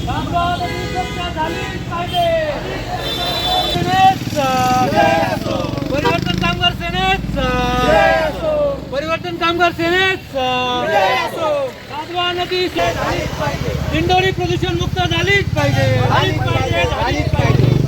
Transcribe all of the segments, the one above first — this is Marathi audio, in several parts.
कामगार सत्ता झालीच पाहिजे. परिवर्तन कामगार सेनेचा परिवर्तन कामगार सेनेचा कादवा नदी दिंडोरी प्रदूषण मुक्त झालीच पाहिजे.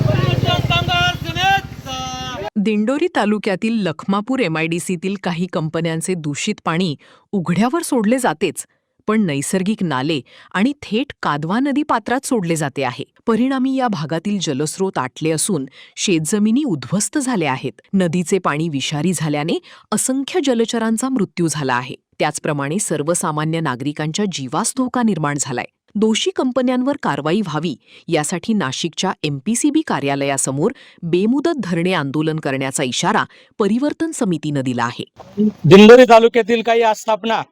परिवर्तन कामगार सेनेचा. दिंडोरी तालुक्यातील लखमापूर MIDCतील काही कंपन्यांचे दूषित पाणी उघड्यावर सोडले जातेच, पण नैसर्गिक नाले आणि थेट कादवा नदी पात्रात सोडले जाते आहे. परिणामी या भागातील जलस्रोत आटले असून शेतजमिनी उद्ध्वस्त झाल्या आहेत. नदीचे पाणी विषारी झाल्याने असंख्य जलचरांचा मृत्यू झाला आहे. त्याचप्रमाणे सर्वसामान्य नागरिकांच्या जीवास धोका निर्माण झालाय. दोषी कंपन्यांवर कारवाई व्हावी यासाठी नाशिकच्या MPCB कार्यालयासमोर बेमुदत धरणे आंदोलन करण्याचा इशारा परिवर्तन समितीनं दिला आहे. दिंडोरी तालुक्यातील काही आस्थापना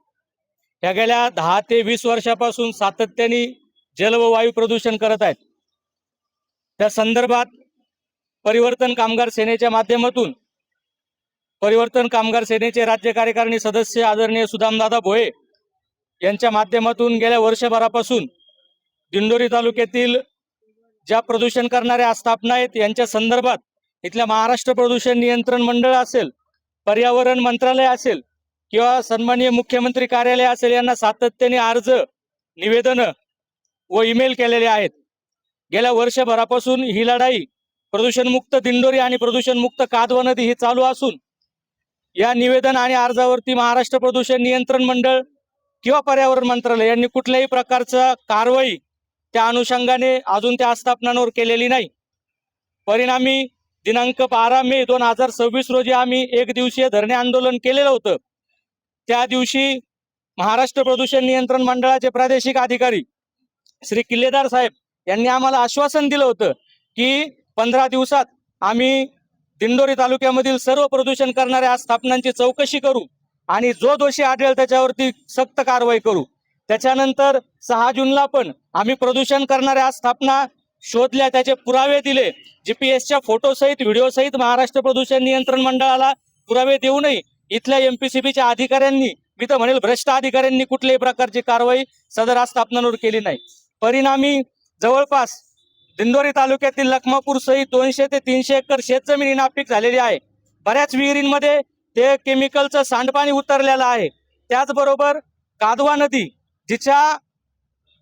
या गेल्या 10 ते 20 वर्षापासून सातत्याने जल व वायू प्रदूषण करत आहेत. त्या संदर्भात परिवर्तन कामगार सेनेच्या माध्यमातून परिवर्तन कामगार सेनेचे राज्य कार्यकारिणी सदस्य आदरणीय सुदामदादा भोये यांच्या माध्यमातून गेल्या वर्षभरापासून दिंडोरी तालुक्यातील ज्या प्रदूषण करणाऱ्या आस्थापना आहेत यांच्या संदर्भात इथल्या महाराष्ट्र प्रदूषण नियंत्रण मंडळ असेल, पर्यावरण मंत्रालय असेल किंवा सन्माननीय मुख्यमंत्री कार्यालय असेल यांना सातत्याने अर्ज, निवेदनं व ईमेल केलेले आहेत. गेल्या वर्षभरापासून ही लढाई प्रदूषणमुक्त दिंडोरी आणि प्रदूषणमुक्त कादवा नदी ही चालू असून या निवेदन आणि अर्जावरती महाराष्ट्र प्रदूषण नियंत्रण मंडळ किंवा पर्यावरण मंत्रालय यांनी कुठल्याही प्रकारचा कारवाई त्या अनुषंगाने अजून त्या आस्थापनांवर केलेली नाही. परिणामी दिनांक 12 मे 2026 रोजी आम्ही एक दिवसीय धरणे आंदोलन केलेलं होतं. त्या दिवशी महाराष्ट्र प्रदूषण नियंत्रण मंडळाचे प्रादेशिक अधिकारी श्री किल्लेदार साहेब यांनी आम्हाला आश्वासन दिलं होतं की 15 दिवसात आम्ही दिंडोरी तालुक्यामधील सर्व प्रदूषण करणाऱ्या आस्थापनांची चौकशी करू आणि जो दोषी आढळेल त्याच्यावरती सक्त कारवाई करू. त्याच्यानंतर 6 जूनला पण आम्ही प्रदूषण करणाऱ्या आस्थापना शोधल्या, त्याचे पुरावे दिले. GPS फोटोसहित व्हिडिओसहित महाराष्ट्र प्रदूषण नियंत्रण मंडळाला पुरावे देऊनही इथल्या MPCBच्या अधिकाऱ्यांनी, मी तर म्हणेल भ्रष्ट अधिकाऱ्यांनी कुठल्याही प्रकारची कारवाई सदर आस्थापनांवर केली नाही. परिणामी जवळपास दिंडोरी तालुक्यातील लखमापूर सहित 200 ते 300 एकर शेतजमीन नापीक झालेली आहे. बऱ्याच विहिरींमध्ये ते केमिकलचं सांडपाणी उतरलेलं आहे. त्याचबरोबर कादवा नदी जिच्या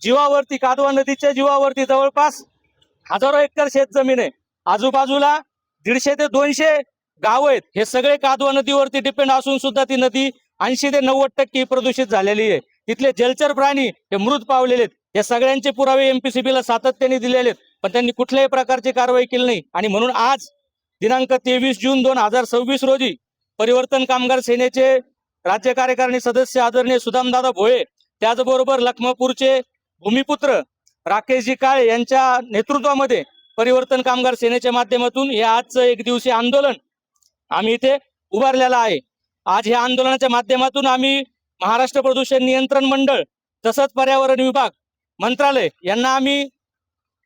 जीवावरती, कादवा नदीच्या जीवावरती जवळपास हजारो एकर शेतजमीन आहे. आजूबाजूला 150 ते 200 गाव आहेत. हे सगळे कादवा नदीवरती डिपेंड असून सुद्धा ती नदी 80 ते 90% प्रदूषित झालेली आहे. तिथले जलचर प्राणी हे मृत पावलेले आहेत. या सगळ्यांचे पुरावे MPCBला सातत्याने दिलेले आहेत, पण त्यांनी कुठल्याही प्रकारची कारवाई केली नाही. आणि म्हणून आज दिनांक 23 जून 2026 रोजी परिवर्तन कामगार सेनेचे राज्य कार्यकारिणी सदस्य आदरणीय सुदामदादा भोये, त्याचबरोबर लखमापूरचे भूमिपुत्र राकेशजी काळे यांच्या नेतृत्वामध्ये परिवर्तन कामगार सेनेच्या माध्यमातून हे आजचं एक दिवसीय आंदोलन आम्ही इथे उभारलेलं आहे. आज या आंदोलनाच्या माध्यमातून आम्ही महाराष्ट्र प्रदूषण नियंत्रण मंडळ तसंच पर्यावरण विभाग मंत्रालय यांना आम्ही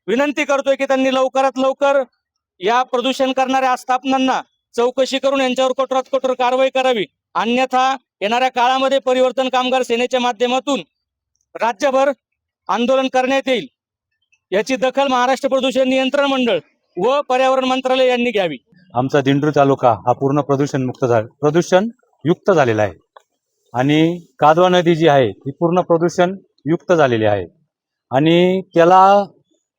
विनंती करतोय की त्यांनी लवकरात लवकर या प्रदूषण करणाऱ्या आस्थापनांना चौकशी करून यांच्यावर कठोरात कठोर कारवाई करावी. अन्यथा येणाऱ्या काळामध्ये परिवर्तन कामगार सेनेच्या माध्यमातून राज्यभर आंदोलन करण्यात येईल. याची दखल महाराष्ट्र प्रदूषण नियंत्रण मंडळ व पर्यावरण मंत्रालय यांनी घ्यावी. आमचा दिंडोरी तालुका हा पूर्ण प्रदूषण युक्त झालेला आहे आणि कादवा नदी जी आहे ती पूर्ण प्रदूषण युक्त झालेली आहे आणि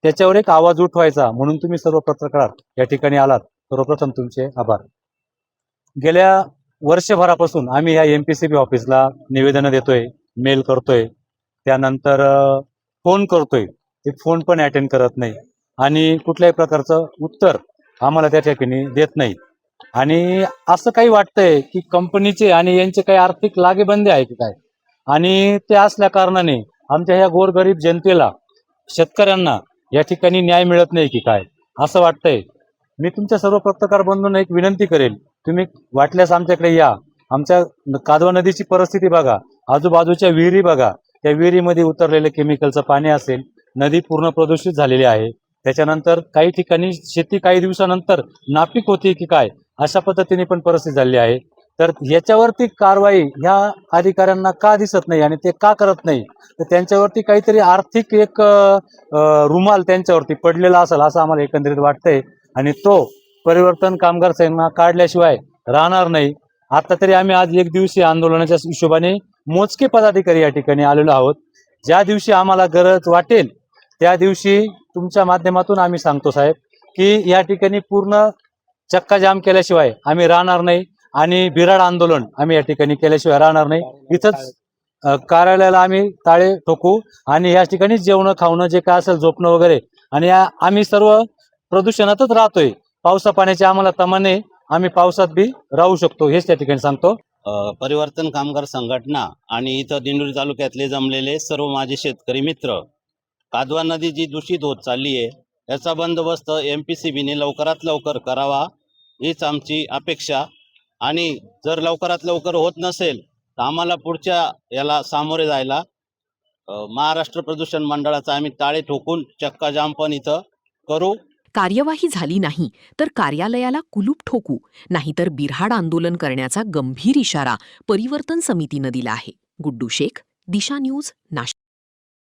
त्याच्यावर एक आवाज उठवायचा म्हणून तुम्ही सर्व पत्रकार या ठिकाणी आलात. सर्वप्रथम तुमचे आभार. गेल्या वर्षभरापासून आम्ही ह्या MPCB ऑफिसला निवेदनं देतोय, मेल करतोय, त्यानंतर फोन करतोय. ते फोन पण अटेंड करत नाही आणि कुठल्याही प्रकारचं उत्तर आम्हाला त्या ठिकाणी देत नाही. आणि असं काही वाटतंय की कंपनीचे आणि यांचे काही आर्थिक लागेबंदे आहे की काय, आणि ते असल्या कारणाने आमच्या ह्या गोरगरीब जनतेला, शेतकऱ्यांना या ठिकाणी न्याय मिळत नाही की काय असं वाटतंय. मी तुमच्या सर्व पत्रकार बंधूंना एक विनंती करेल, तुम्ही वाटल्यास आमच्याकडे या. आमच्या कादवा नदीची परिस्थिती बघा, आजूबाजूच्या विहिरी बघा, त्या विहिरीमध्ये उतरलेले केमिकलचं पाणी असेल, नदी पूर्ण प्रदूषित झालेली आहे. त्याच्यानंतर काही ठिकाणी शेती काही दिवसानंतर नापीक होती की काय अशा पद्धतीने पण परिस्थिती झाली आहे. तर याच्यावरती कारवाई ह्या अधिकाऱ्यांना का दिसत नाही आणि ते का करत नाही, तर त्यांच्यावरती काहीतरी आर्थिक एक रुमाल त्यांच्यावरती पडलेला असेल असं आम्हाला एकंदरीत वाटतंय आणि तो परिवर्तन कामगार संघटना काढल्याशिवाय राहणार नाही. आता तरी आम्ही आज एक दिवसीय आंदोलनाच्या हिशोबाने मोजके पदाधिकारी या ठिकाणी आलेलो आहोत. ज्या दिवशी आम्हाला गरज वाटेल त्या दिवशी तुमच्या माध्यमातून आम्ही सांगतो साहेब की या ठिकाणी पूर्ण चक्काजाम केल्याशिवाय आम्ही राहणार नाही आणि बिराड आंदोलन आम्ही या ठिकाणी केल्याशिवाय राहणार नाही. इथंच कार्यालयाला आम्ही ताळे ठोकू आणि या ठिकाणी जेवणं खावणं जे काय असेल झोपणं वगैरे आणि आम्ही सर्व प्रदूषणातच राहतोय. पावसा पाण्याची आम्हाला तमाने, आम्ही पावसात बी राहू शकतो हेच त्या ठिकाणी सांगतो. परिवर्तन कामगार संघटना आणि इथं दिंडोरी तालुक्यातले जमलेले सर्व माझे शेतकरी मित्र, कादवा नदी जी दूषित होत चालली आहे याचा बंदोबस्त MPCBने लवकरात लवकर करावा हीच आमची अपेक्षा. आणि जर लवकरात लवकर होत नसेल तर आम्हाला पुढच्या याला सामोरे जायला महाराष्ट्र प्रदूषण मंडळाचा आम्ही ताळे ठोकून चक्काजाम पण इथं करू. कार्यवाही झाली नाही तर कार्यालयाला कुलूप ठोकू, नाहीतर बिऱ्हाड आंदोलन करण्याचा गंभीर इशारा परिवर्तन समितीनं दिला आहे. गुड्डू शेख, दिशा न्यूज, नाशिक.